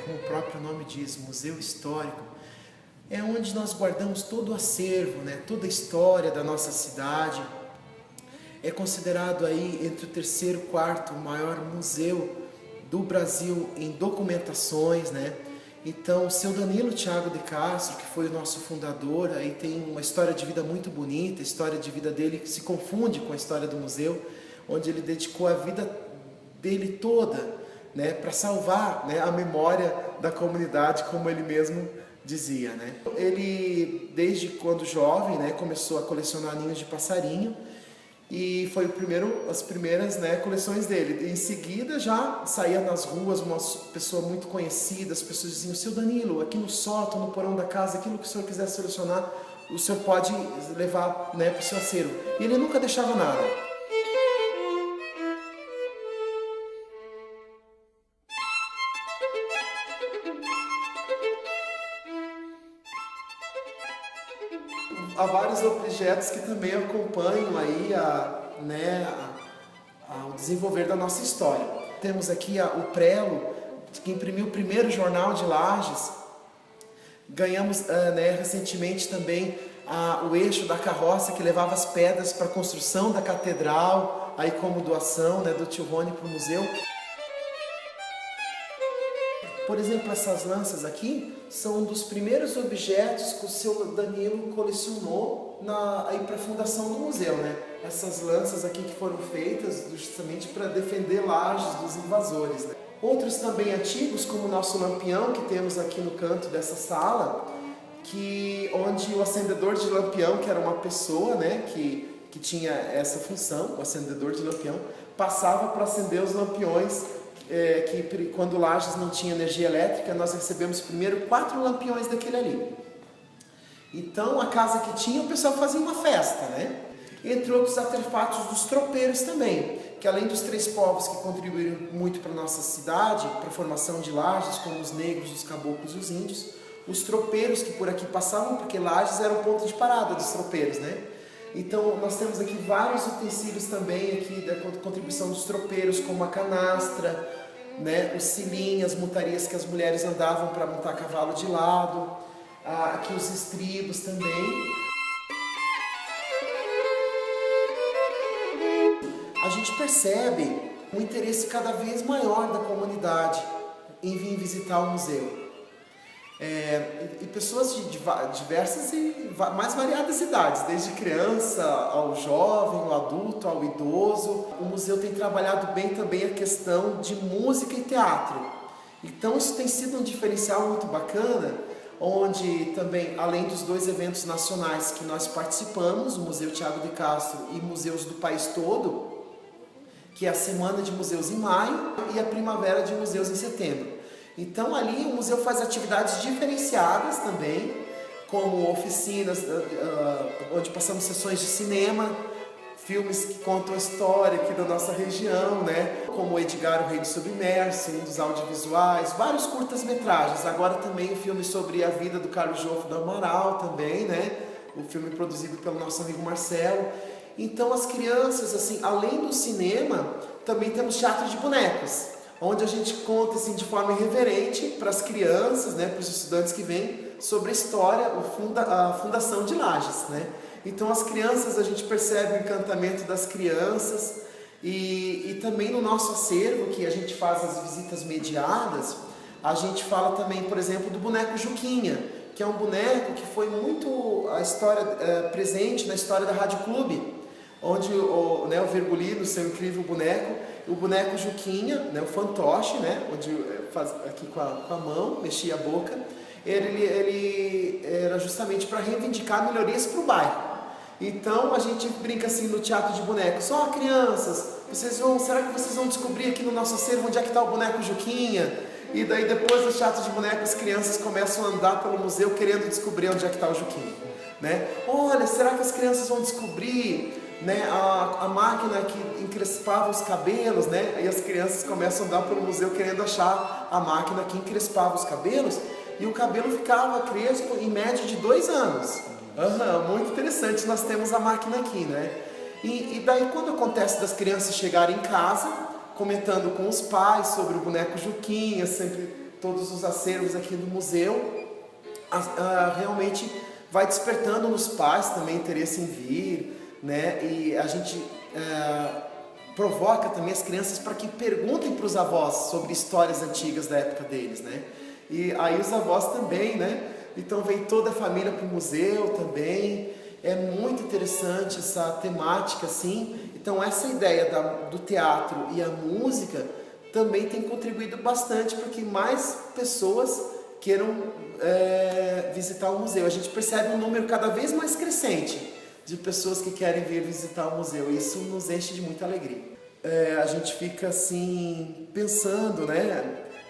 como o próprio nome diz, museu histórico, é onde nós guardamos todo o acervo, né, toda a história da nossa cidade. É considerado aí entre o terceiro e quarto maior museu do Brasil em documentações, né? Então, o seu Danilo Thiago de Castro, que foi o nosso fundador, aí tem uma história de vida muito bonita, a história de vida dele que se confunde com a história do museu, onde ele dedicou a vida dele toda, né, para salvar, né, a memória da comunidade, como ele mesmo dizia, né? Ele, desde quando jovem, né, começou a colecionar ninhos de passarinho, e foi as primeiras, né, coleções dele. Em seguida já saía nas ruas, uma pessoa muito conhecida, as pessoas diziam: seu Danilo, aqui no sótão, no porão da casa, aquilo que o senhor quiser selecionar, o senhor pode levar, né, para o seu acervo. E ele nunca deixava nada. Há vários objetos que também acompanham aí o desenvolver da nossa história. Temos aqui o prelo, que imprimiu o primeiro jornal de Lages. Ganhamos recentemente também o eixo da carroça que levava as pedras para a construção da catedral, aí como doação, né, do tio Rony para o museu. Por exemplo, essas lanças aqui são um dos primeiros objetos que o seu Danilo colecionou aí para a fundação do museu, né? Essas lanças aqui que foram feitas justamente para defender Lages dos invasores, né? Outros também antigos, como o nosso lampião que temos aqui no canto dessa sala, onde o acendedor de lampião, que era uma pessoa, né, que tinha essa função, o acendedor de lampião, passava para acender os lampiões. Que quando Lages não tinha energia elétrica, nós recebemos primeiro 4 lampiões daquele ali. Então, a casa que tinha, o pessoal fazia uma festa, né? Entre outros artefatos dos tropeiros também, que além dos 3 povos que contribuíram muito para a nossa cidade, para a formação de Lages, como os negros, os caboclos e os índios, os tropeiros que por aqui passavam, porque Lages era o ponto de parada dos tropeiros, né? Então, nós temos aqui vários utensílios também aqui da contribuição dos tropeiros, como a canastra, né, o cilim, as montarias que as mulheres andavam para montar cavalo de lado, aqui os estribos também. A gente percebe um interesse cada vez maior da comunidade em vir visitar o museu. E pessoas de diversas e mais variadas idades, desde criança ao jovem, ao adulto, ao idoso. O museu tem trabalhado bem também a questão de música e teatro. Então isso tem sido um diferencial muito bacana, onde também, além dos 2 eventos nacionais que nós participamos, o Museu Thiago de Castro e museus do país todo, que é a Semana de Museus em maio e a Primavera de Museus em setembro. Então ali o museu faz atividades diferenciadas também, como oficinas, onde passamos sessões de cinema, filmes que contam a história aqui da nossa região, né? Como Edgar, o Rei do Submerso, um dos audiovisuais, vários curtas-metragens. Agora também o filme sobre a vida do Carlos Joffo do Amaral também, né? O filme produzido pelo nosso amigo Marcelo. Então as crianças, assim, além do cinema, também temos teatro de bonecos, onde a gente conta assim, de forma irreverente para as crianças, né, para os estudantes que vêm, sobre a história, a fundação de Lages, né? Então as crianças, a gente percebe o encantamento das crianças e também no nosso acervo, que a gente faz as visitas mediadas, a gente fala também, por exemplo, do boneco Juquinha, que é um boneco que foi muito presente na história da Rádio Clube, onde o Virgulino, seu incrível boneco, o boneco Juquinha, né, o fantoche, né, onde faz aqui com a mão, mexia a boca, ele era justamente para reivindicar melhorias para o bairro. Então a gente brinca assim no teatro de bonecos: ó, crianças, será que vocês vão descobrir aqui no nosso acervo onde é que está o boneco Juquinha? E daí depois do teatro de bonecos, as crianças começam a andar pelo museu querendo descobrir onde é que está o Juquinha, né? Olha, será que as crianças vão descobrir, né, a máquina que encrespava os cabelos, né? E as crianças começam a andar pelo museu querendo achar a máquina que encrespava os cabelos, e o cabelo ficava crespo em média de 2 anos. Muito interessante, nós temos a máquina aqui, né? E daí quando acontece das crianças chegarem em casa, comentando com os pais sobre o boneco Juquinha, sempre todos os acervos aqui do museu, realmente vai despertando nos pais também interesse em vir, né? E a gente provoca também as crianças para que perguntem para os avós sobre histórias antigas da época deles, né? E aí os avós também, né? Então vem toda a família para o museu também. É muito interessante essa temática, assim. Então essa ideia do teatro e a música também tem contribuído bastante para que mais pessoas queiram visitar o museu. A gente percebe um número cada vez mais crescente de pessoas que querem vir visitar o museu. Isso nos enche de muita alegria. A gente fica assim pensando, né,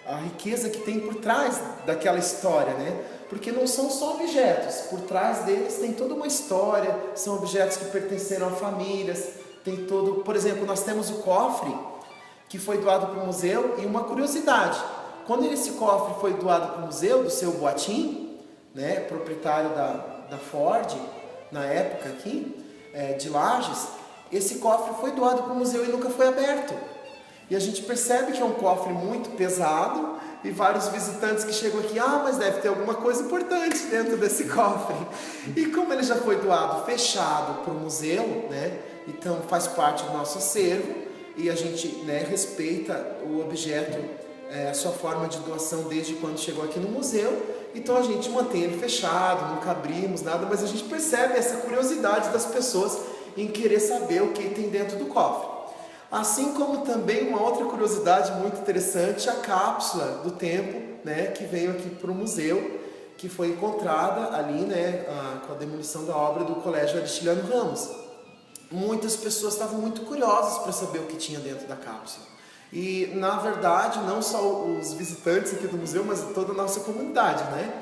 a riqueza que tem por trás daquela história, né? Porque não são só objetos, por trás deles tem toda uma história, são objetos que pertenceram a famílias, tem todo, por exemplo, nós temos o cofre que foi doado para o museu, e uma curiosidade, quando esse cofre foi doado para o museu, do seu Boatim, né, proprietário da Ford, na época aqui, de Lages, esse cofre foi doado para o museu e nunca foi aberto. E a gente percebe que é um cofre muito pesado, e vários visitantes que chegam aqui, mas deve ter alguma coisa importante dentro desse cofre. E como ele já foi doado fechado para o museu, né, então faz parte do nosso acervo, e a gente, né, respeita o objeto, a sua forma de doação desde quando chegou aqui no museu, então a gente mantém ele fechado, nunca abrimos nada, mas a gente percebe essa curiosidade das pessoas em querer saber o que tem dentro do cofre. Assim como também uma outra curiosidade muito interessante, a cápsula do tempo, né, que veio aqui para o museu, que foi encontrada ali, né, com a demolição da obra do Colégio Aristiliano Ramos. Muitas pessoas estavam muito curiosas para saber o que tinha dentro da cápsula. E, na verdade, não só os visitantes aqui do museu, mas toda a nossa comunidade, né?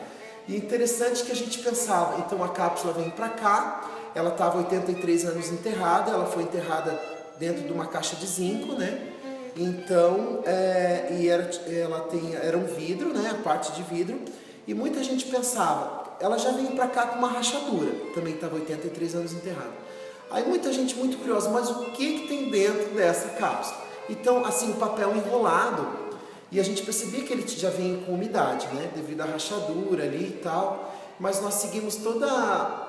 E interessante que a gente pensava, então a cápsula vem para cá, ela estava 83 anos enterrada, ela foi enterrada dentro de uma caixa de zinco, né? Então, era um vidro, né? A parte de vidro, e muita gente pensava, ela já veio para cá com uma rachadura, também estava 83 anos enterrada. Aí muita gente muito curiosa, mas o que tem dentro dessa cápsula? Então, assim, o papel enrolado, e a gente percebia que ele já vem com umidade, né? Devido à rachadura ali e tal, mas nós seguimos todos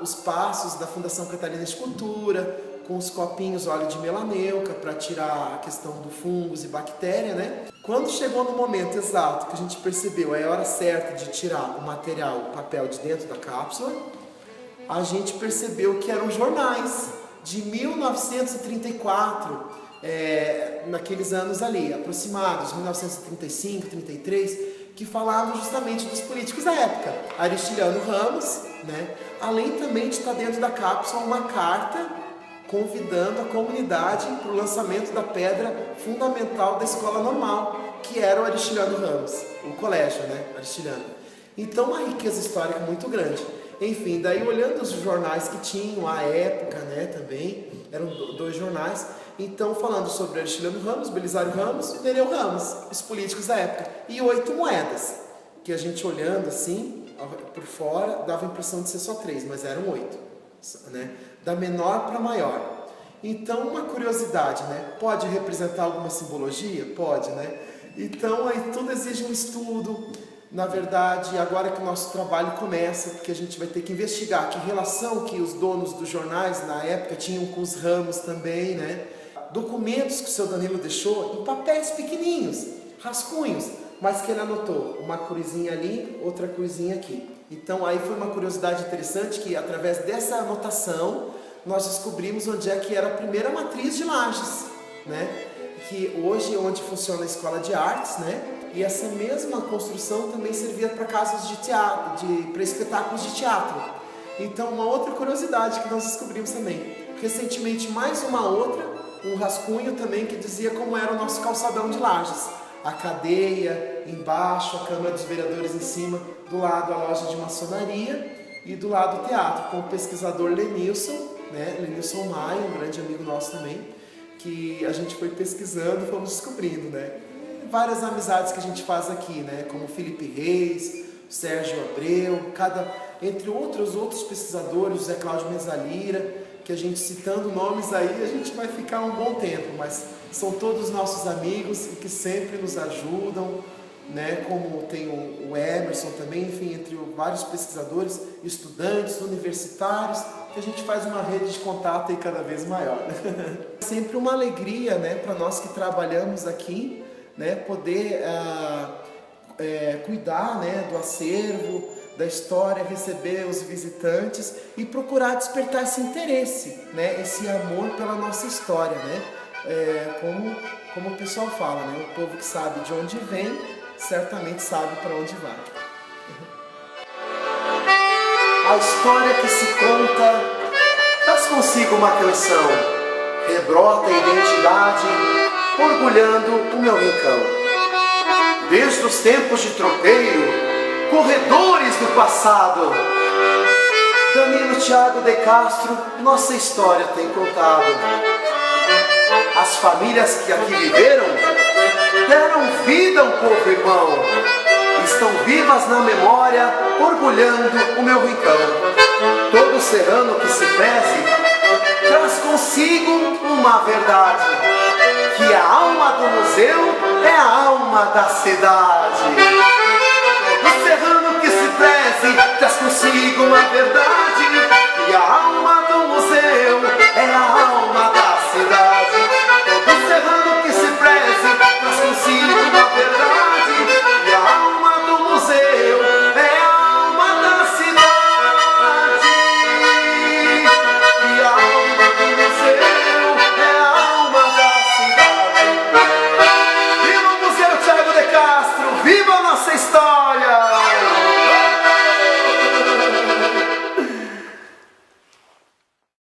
os passos da Fundação Catarina Escultura, com os copinhos óleo de melameuca para tirar a questão do fungos e bactéria, né? Quando chegou no momento exato que a gente percebeu a hora certa de tirar o material, o papel de dentro da cápsula, a gente percebeu que eram jornais de 1934, naqueles anos ali, aproximados, 1935, 33, que falavam justamente dos políticos da época. Aristiliano Ramos, né? Além também de estar dentro da cápsula uma carta convidando a comunidade para o lançamento da pedra fundamental da escola normal, que era o Aristiliano Ramos, o colégio, né, Aristiliano. Então, uma riqueza histórica muito grande. Enfim, daí olhando os jornais que tinham à época, né, também, eram dois jornais, então falando sobre Aristiliano Ramos, Belisário Ramos e Nereu Ramos, os políticos da época, e 8 moedas, que a gente olhando assim, por fora, dava a impressão de ser só 3, mas eram 8, né, da menor para maior. Então, uma curiosidade, né, pode representar alguma simbologia? Pode, né, então aí tudo exige um estudo. Na verdade, agora que o nosso trabalho começa, porque a gente vai ter que investigar que relação que os donos dos jornais na época tinham com os ramos também, né? Documentos que o seu Danilo deixou em papéis pequenininhos, rascunhos, mas que ele anotou uma cruzinha ali, outra cruzinha aqui. Então aí foi uma curiosidade interessante que através dessa anotação nós descobrimos onde é que era a primeira matriz de Lages, né? Que hoje é onde funciona a Escola de Artes, né? E essa mesma construção também servia para casas de teatro, para espetáculos de teatro. Então, uma outra curiosidade que nós descobrimos também. Recentemente, mais uma outra, um rascunho também que dizia como era o nosso calçadão de Lages. A cadeia embaixo, a Câmara dos Vereadores em cima, do lado a loja de maçonaria e do lado o teatro, com o pesquisador Lenilson, né? Lenilson Maia, um grande amigo nosso também, que a gente foi pesquisando e fomos descobrindo, né? Várias amizades que a gente faz aqui, né? Como Felipe Reis, Sérgio Abreu, entre outros pesquisadores, José Cláudio Mesalira, que a gente citando nomes aí, a gente vai ficar um bom tempo, mas são todos nossos amigos e que sempre nos ajudam, né, como tem o Emerson também, enfim, entre vários pesquisadores, estudantes, universitários, que a gente faz uma rede de contato aí cada vez maior. É sempre uma alegria, né, para nós que trabalhamos aqui, né, poder cuidar, né, do acervo, da história, receber os visitantes e procurar despertar esse interesse, né, esse amor pela nossa história, né, como o pessoal fala, né, o povo que sabe de onde vem, certamente sabe para onde vai. A história que se conta traz consigo uma canção, rebrota a identidade, orgulhando o meu rincão. Desde os tempos de tropeiro, corredores do passado, Danilo Thiago de Castro, nossa história tem contado. As famílias que aqui viveram, deram vida ao povo irmão, estão vivas na memória, orgulhando o meu rincão. Todo serrano que se preze, traz consigo uma verdade, que a alma do museu é a alma da cidade. Todo serrano que se preze, traz consigo uma verdade,